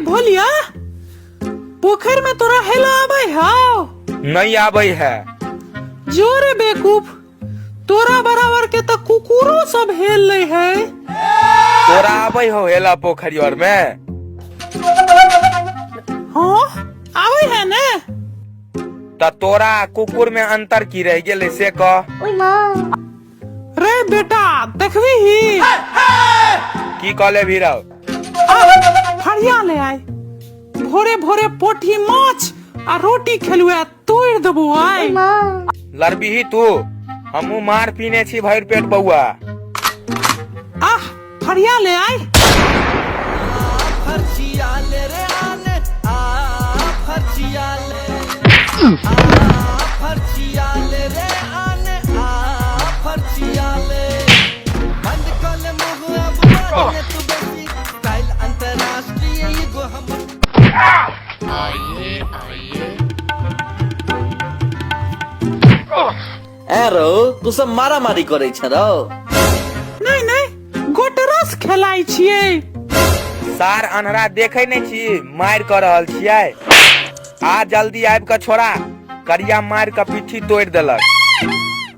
भोलिया, पोखर में तोरा हेला आबे हाउ? नहीं आबे है। जोरे बेकूफ, तोरा बराबर के तो कुकुरो सब हेल ले है। तोरा आबे हो हेला पोखरी और में? हाँ आबे है ने। त तोरा कुकुर में अंतर की रह गेले से कह। रे बेटा देखबी ही की कहले भी रहो? फरिया ले आए, भोरे भोरे पोठी माछ आ रोटी खेलुआ तोड़ देबो आए। लड़बी ही तू, हमू मार पीने छी भर पेट बउआ। आह फरिया ले आए। एरो तू सब मारा मारी करे छरो? नहीं नहीं गोटरस खेलाई छिए। सार अनहरा देखे नहीं छी मार कर रहल छियै। आ जल्दी आबि के छोड़ा, करिया मार के पीठी तोड़ देलक।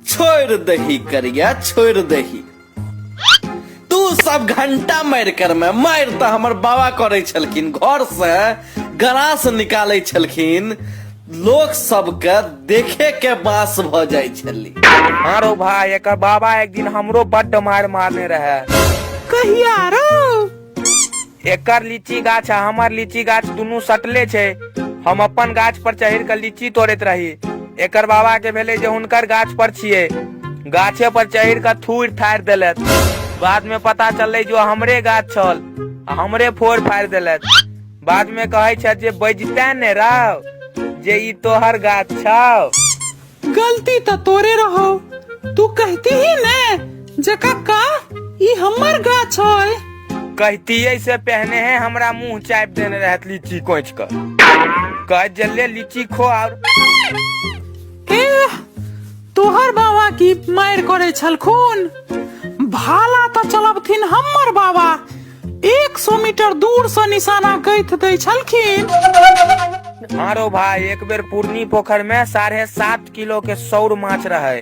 छोड़ दही करिया, छोड़ दही। तू सब घंटा मार कर में मार तो हमर बाबा करे छलखिन, घर से गरास निकाले छलखिन, लोग सबके देखे के बास भ जाय छली। हाँ रो भाई, एक बाबा एक दिन हमरो बड्ड मार मारने रहे। कहिया रो? एकर लीची गाछ है, हमार लीची गाछ दोनों सटले छे। हम अपन गाछ पर चढ़ कर लीची तोड़त रही। एकर बाबा के भेले जे हुनकर गाछ पर छिए, गाछे पर चढ़ कर थूर थार देलत। बाद में पता चले जो हमरे गाछ छल, हमरे फोड़ फाड़ देलत। बाद में कहे छे जे बजते ने रहो जे ई तोहर गाछ छौ। गलती तो तोरे रहो, तू कहती ही ने जे काका ई हमर गाछ है। कहती से पहने हैं हमरा मुंह चाप देने रहत लीची कोच कर। कह जल्ले लीची खो। और तोहर बाबा की मार करे छलखुन, भाला तो चलबथिन हमर बाबा 100 मीटर दूर से निशाना गैथ दे छलखिन। हारो भाई, एक बेर पूर्णी पोखर में 7.5 किलो के सौर माछ रहे।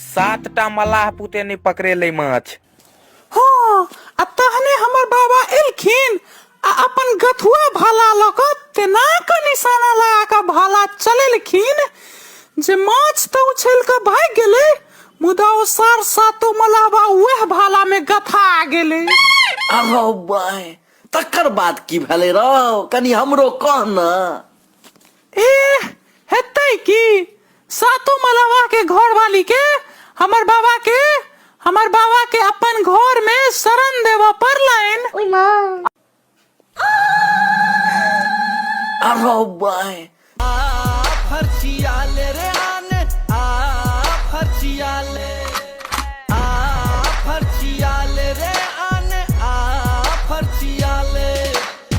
7टा मलाह पुते नहीं पकड़े ले माछ। हाँ आ तहने हमर बाबा एलखिन आ अपन गथुआ भाला लकत तेना का निशाना लगा का भाला चलेलखिन जे माछ तो उछल के भाग गेले, मुदा ओ सार सातो मलाहबा वह भाला में गथा गेले। अहो बाय, तकर बाद की भेले रो? कनी हमरो कह ना। हेतै की सातो मलाहबा के घर वाली के हमर बाबा के अपन घर में शरण देव परलाइन। अहो बाय, फरचिया ले रे आने, फरचिया ले।